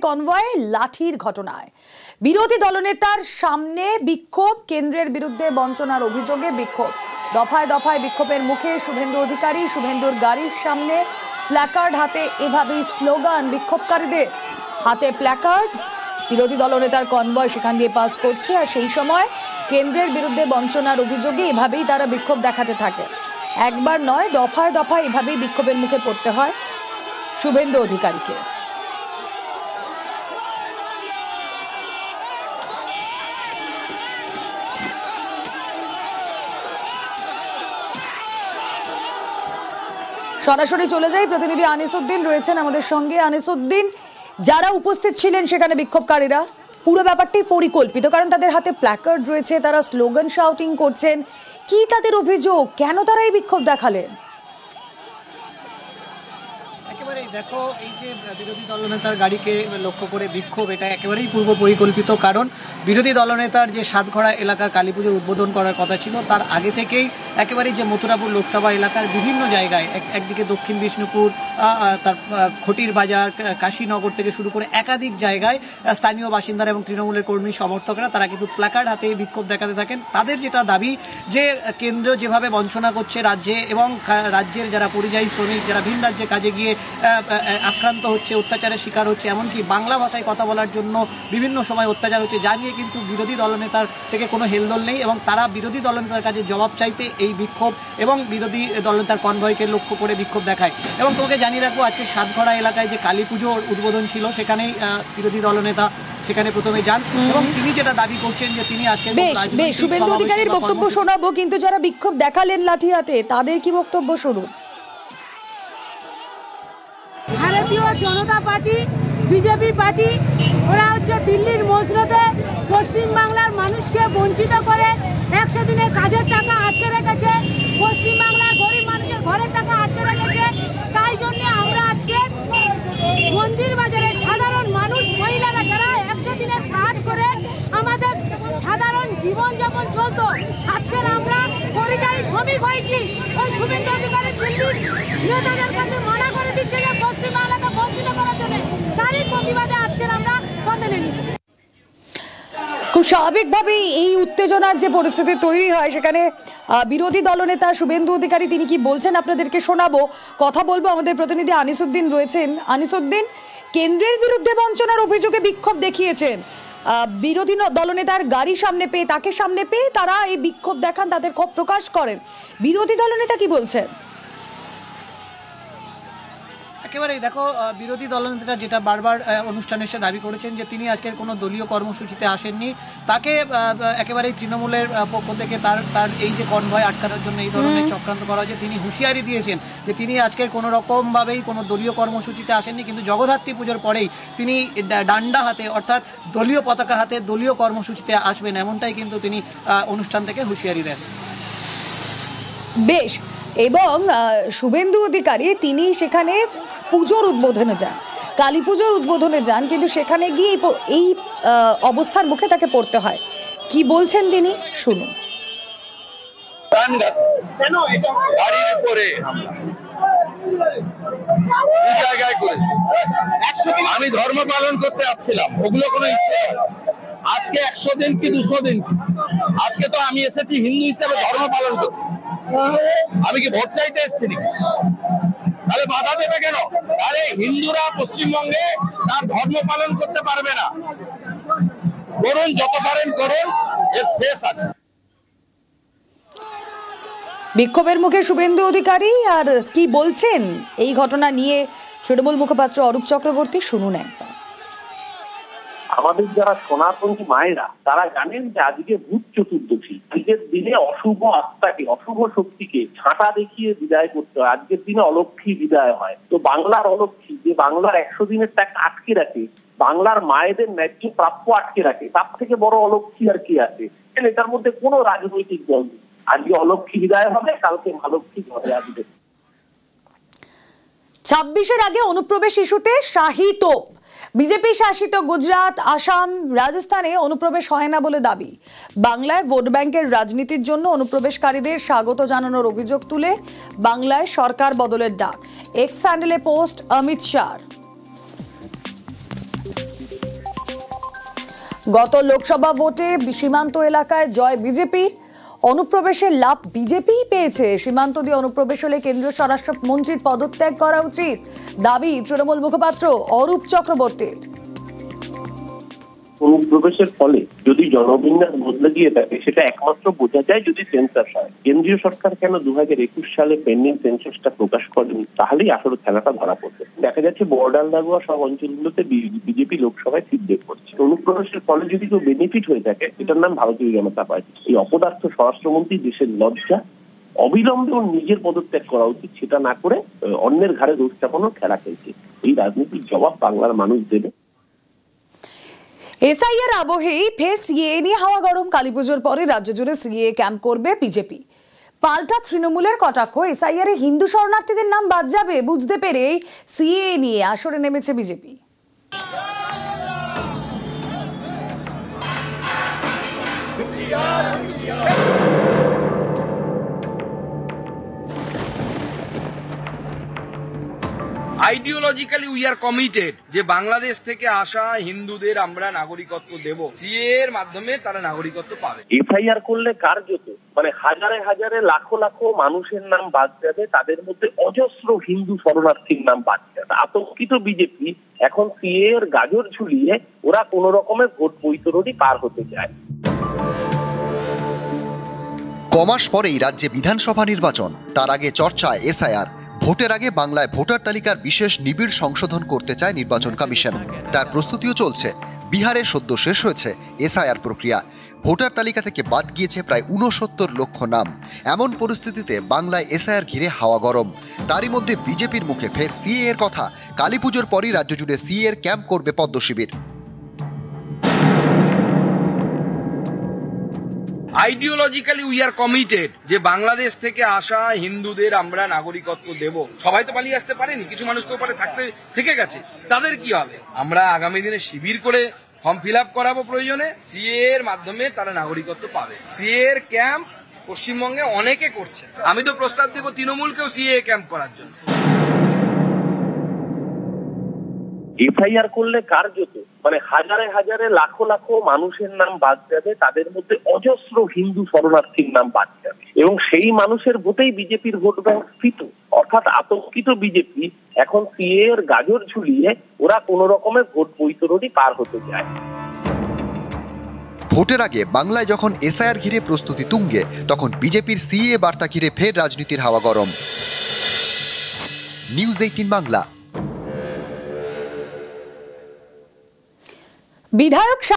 Convoy লাঠির ঘটনায় বিরোধী দলনেতার সামনে বিক্ষোভ, কেন্দ্রের বিরুদ্ধে বঞ্চনার অভিযোগে বিক্ষোভ। দফায় দফায় বিক্ষোভের মুখে শুভেন্দু অধিকারী। শুভেন্দুর গাড়ির সামনে প্ল্যাকার্ড হাতে এভাবেই স্লোগান বিক্ষোভকারীদের। হাতে প্ল্যাকার্ড, বিরোধী দলনেতার কনভয় সেখান দিয়ে পাস করছে, আর সেই সময় কেন্দ্রের বিরুদ্ধে বঞ্চনার অভিযোগে এভাবেই তারা বিক্ষোভ দেখাতে থাকে। একবার নয়, দফায় দফায় এভাবেই বিক্ষোভের মুখে পড়তে হয় শুভেন্দু অধিকারীকে। সরাসরি চলে যাই, প্রতিনিধি আনিসউদ্দিন রয়েছেন আমাদের সঙ্গে। আনিসউদ্দিন, যারা উপস্থিত ছিলেন সেখানে বিক্ষোভকারীরা, পুরো ব্যাপারটি পরিকল্পিত, কারণ তাদের হাতে প্ল্যাকার্ড রয়েছে, তারা স্লোগান শাউটিং করছেন, কি তাদের অভিযোগ, কেন তারা এই বিক্ষোভ দেখালেন? একেবারেই দেখো, এই যে বিরোধী দলনেতার গাড়িকে লক্ষ্য করে বিক্ষোভ, এটা একেবারেই পূর্ব পরিকল্পিত। কারণ বিরোধী দলনেতার যে সাতঘড়া এলাকার কালী পুজোর উদ্বোধন করার কথা ছিল, তার আগে থেকেই একেবারেই যে মথুরাপুর লোকসভা এলাকার বিভিন্ন জায়গায়, একদিকে দক্ষিণ বিষ্ণুপুর, তার খটির বাজার, কাশীনগর থেকে শুরু করে একাধিক জায়গায় স্থানীয় বাসিন্দারা এবং তৃণমূলের কর্মী সমর্থকরা তারা কিন্তু প্ল্যাকার্ড হাতে বিক্ষোভ দেখাতে থাকেন। তাদের যেটা দাবি যে কেন্দ্র যেভাবে বঞ্চনা করছে রাজ্যে, এবং রাজ্যের যারা পরিযায়ী শ্রমিক, যারা ভিন রাজ্যে কাজে গিয়ে আক্রান্ত হচ্ছে, অত্যাচারের শিকার হচ্ছে, এমনকি বাংলা ভাষায় কথা বলার জন্য বিভিন্ন সময় অত্যাচার হচ্ছে, যা নিয়ে কিন্তু বিরোধী দলনেতার থেকে কোনো হেলদোল নেই, এবং তারা বিরোধী দলনেতার কাছে জবাব চাইতে এই বিক্ষোভ এবং বিরোধী দলনেতার কনভয়কে লক্ষ্য করে বিক্ষোভ দেখায়। এবং তোমাকে জানিয়ে রাখবো, আজকে সাতঘড়া এলাকায় যে কালী পুজোর উদ্বোধন ছিল, সেখানেই বিরোধী দলনেতা সেখানে প্রথমে যান, এবং তিনি যেটা দাবি করছেন যে তিনি আজকে শুভেন্দু অধিকারীর বক্তব্য শোনাবো, কিন্তু যারা বিক্ষোভ দেখালেন লাঠি হাতে, তাদের কি বক্তব্য শুনুন। ভারতীয় জনতা পার্টি, বিজেপি পার্টি, ওরা হচ্ছে দিল্লির মসনদে পশ্চিমবাংলার মানুষকে বঞ্চিত করে 100 দিনের কাজের টাকা আটকে রেখেছে, পশ্চিমবাংলার গরিব মানুষের ঘরের টাকা আটকে রেখেছে। তাই জন্য আমরা আজকে মন্দির বাজারে সাধারণ মানুষ, মহিলারা যারা 100 দিনের কাজ করে আমাদের সাধারণ জীবনযাপন চলতো, আজকের আমরা পরিযায়ী শ্রমিক হয়েছি। ওই শুভেন্দু অধিকারী দিল্লির নেতাদের কাছে মানা করে দিচ্ছে যে পশ্চিমবাংলাকে বঞ্চিত করার জন্য, তারই প্রতিবাদে আজকের আমরা পথে নেমেছি। খুব স্বাভাবিকভাবেই এই উত্তেজনার যে পরিস্থিতি তৈরি হয়, সেখানে বিরোধী দলনেতা শুভেন্দু অধিকারী তিনি কি বলছেন আপনাদেরকে শোনাবো। কথা বলবো, আমাদের প্রতিনিধি আনিসউদ্দিন রয়েছেন। আনিসউদ্দিন, কেন্দ্রের বিরুদ্ধে বঞ্চনার অভিযোগে বিক্ষোভ দেখিয়েছেন, বিরোধী দলনেতার গাড়ি সামনে পেয়ে, তাকে সামনে পেয়ে তারা এই বিক্ষোভ দেখান, তাদের ক্ষোভ প্রকাশ করেন। বিরোধী দলনেতা কি বলছেন? একেবারেই দেখো, বিরোধী দলনেতা যেটা বারবার অনুষ্ঠানে এসে দাবি করেছেন যে তিনি আজকের কোনো দলীয় কর্মসূচিতে আসেননি, তাকে একেবারেই তৃণমূলের পক্ষ থেকে তার এই যে কনভয় আটকানোর জন্য এই ধরনের চক্রান্ত করা হয়েছে, তিনি হুঁশিয়ারি দিয়েছেন যে তিনি আজকের কোনো রকমভাবেই কোনো দলীয় কর্মসূচিতে আসেননি, কিন্তু জগদ্ধাত্রী পুজোর পরেই তিনি ডান্ডা হাতে, অর্থাৎ দলীয় পতাকা হাতে দলীয় কর্মসূচিতে আসবেন, এমনটাই কিন্তু তিনি অনুষ্ঠান থেকে হুঁশিয়ারি দেন। বেশ, এবং শুভেন্দু অধিকারী তিনি সেখানে পুজোর উদ্বোধনে যান, কালী পুজোর উদ্বোধনে যান, কিন্তু সেখানে গিয়ে এই অবস্থার মুখে তাকে পড়তে হয়। কি বলছেন তিনি শুনুন। আমি ধর্ম পালন করতে আসছিলাম, ওগুলো কোনো ইচ্ছে, আজকে 100 দিন কি 200 দিন, আজকে তো আমি এসেছি হিন্দু হিসেবে ধর্ম পালন করতে, আমি কি ভোট চাইতে এসেছি? তাহলে বাধা দেবে কেন? আরে হিন্দুরা পশ্চিমবঙ্গে তার ধর্ম পালন করতে পারবে না, করুন, যত পারেন করুন, এর শেষ আছে। বিক্ষোভের মুখে শুভেন্দু অধিকারী, আর কি বলছেন এই ঘটনা নিয়ে তৃণমূল মুখপাত্র অরূপ চক্রবর্তী, শুনুন একবার। আমাদের যারা সনাতনী মায়েরা তারা জানেন যে আজকে ভূত চতুর্দশী, আজকের দিনে অশুভ আত্মাকে, অশুভ শক্তিকে ছাঁটা দেখিয়ে বিদায় করতে হয়। আজকের দিনে অলক্ষ্মী বিদায় হয়। তো বাংলার অলক্ষ্মী যে বাংলার 100 দিনের টাকা আটকে রাখে, বাংলার মায়েদের ন্যায্য প্রাপ্য আটকে রাখে, তার থেকে বড় অলক্ষ্মী আর কি আছে? এটার মধ্যে কোনো রাজনৈতিক দল নেই। আজকে অলক্ষ্মী বিদায় হবে, কালকে মালক্ষী ঘরে আসবে। 26-এর আগে অনুপ্রবেশ ইস্যুতে শাহী তোপ। বিজেপি শাসিত গুজরাট, আসাম, রাজস্থানে অনুপ্রবেশ হয় না বলে দাবি। বাংলায় ভোট ব্যাংকের রাজনীতির জন্য অনুপ্রবেশকারীদের স্বাগত জানানোর অভিযোগ তুলে বাংলায় সরকার বদলের ডাক। এক্স হ্যান্ডেলে পোস্ট অমিত শাহ। গত লোকসভা ভোটে সীমান্ত এলাকায় জয় বিজেপি, অনুপ্রবেশের লাভ বিজেপি পেয়েছে। সীমান্ত দিয়ে অনুপ্রবেশ হলে কেন্দ্রীয় স্বরাষ্ট্রমন্ত্রীর পদত্যাগ করা উচিত, দাবি তৃণমূল মুখপাত্র অরূপ চক্রবর্তীর। অনুপ্রবেশের ফলে যদি জনবিন্যাস বদলে গিয়ে থাকে সেটা একমাত্র বোঝা যায় যদি সেন্সাস হয়। কেন্দ্রীয় সরকার কেন 2021 সালে পেন্ডিং সেন্সাসটা প্রকাশ করেনি, তাহলেই আসলে খেলাটা ধরা পড়বে। দেখা যাচ্ছে বর্ডার লাগোয়া সব অঞ্চলগুলোতে বিজেপি লোকসভায় সিট বের করছে। অনুপ্রবেশের ফলে যদি কেউ বেনিফিট হয়ে থাকে, এটার নাম ভারতীয় জনতা পার্টি। এই অপদার্থ স্বরাষ্ট্রমন্ত্রী দেশের লজ্জা, অবিলম্বে ওর নিজের পদত্যাগ করা উচিত। সেটা না করে অন্যের ঘাড়ে দোষ চাপানোর খেলা খেলছে। এই রাজনীতির জবাব বাংলার মানুষ দেবে। এসআইআর আবহেই ফের সিএএ নিয়ে হাওয়া গরম। কালীপুজোর পরে রাজ্য জুড়ে সিএএ ক্যাম্প করবে বিজেপি। পাল্টা তৃণমূলের কটাক্ষ, এসআইআর এ হিন্দু শরণার্থীদের নাম বাদ যাবে বুঝতে পেরে সিএএ নিয়ে আসরে নেমেছে BJP. Ideologically we are committed যে বাংলাদেশ থেকে আসা হিন্দুদের আমরা নাগরিকত্ব দেব, সিএএ এর মাধ্যমে তারা নাগরিকত্ব পাবে। এফআইআর করলে কার্যত হাজারে হাজারে লাখো লাখো মানুষের নাম বাদ যাবে, তাদের মধ্যে অজস্র হিন্দু শরণার্থীর নাম বাদ যাবে। আতঙ্কিত বিজেপি এখন সিএএ এর গাজর ঝুলিয়ে ওরা কোন রকমের ভোট বৈতরণী পার হতে চায়। কমাস পরেই রাজ্যে বিধানসভা নির্বাচন, তার আগে চর্চায় এসআইআর। ভোটের আগে বাংলায় ভোটার তালিকার বিশেষ নিবিড় সংশোধন করতে চায় নির্বাচন কমিশন। তার প্রস্তুতিও চলছে। বিহারে সদ্য শেষ হয়েছে এসআইআর প্রক্রিয়া। ভোটার তালিকা থেকে বাদ গিয়েছে প্রায় 69 লক্ষ নাম। এমন পরিস্থিতিতে বাংলায় এসআইআর ঘিরে হাওয়া গরম। তারই মধ্যে বিজেপির মুখে ফের সিএএ এর কথা। কালীপুজোর পরই রাজ্য জুড়ে সিএএ এর ক্যাম্প করবে পদ্ম শিবির। আইডিওলজিক্যালি উই আর কমিটেড যে বাংলাদেশ থেকে আসা হিন্দুদের আমরা নাগরিকত্ব দেব। সবাই তো পালিয়ে আসতে পারেনি, কিছু মানুষ তো ওপরে থেকে গেছে, তাদের কি হবে? আমরা আগামী দিনে শিবির করে ফর্ম ফিল আপ করাবো, প্রয়োজনে সিএএ এর মাধ্যমে তারা নাগরিকত্ব পাবে। সিএএ এর ক্যাম্প পশ্চিমবঙ্গে অনেকে করছে, আমি তো প্রস্তাব দেব তৃণমূলকেও সিএএ ক্যাম্প করার জন্য। এফআইআর করলে কার্যত হাজারে হাজারে লাখো লাখো মানুষের নাম বাদ যাবে, তাদের মধ্যে অজস্র হিন্দু শরণার্থীর নাম বাদ যাবে এবং সেই মানুষের ভোটেই বিজেপির ভোট ব্যাংক স্ফীত। অর্থাৎ আতঙ্কিত বিজেপি এখন সিএএ এর গাজর ঝুলিয়ে ওরা কোন রকমের ভোট বৈতরণী পার হতে চায়। ভোটের আগে বাংলায় যখন এসআইআর ঘিরে প্রস্তুতি তুঙ্গে, তখন বিজেপির সিএএ বার্তা ঘিরে ফের রাজনীতির হাওয়া গরম। নিউজ 18 বাংলা। বিধায়ক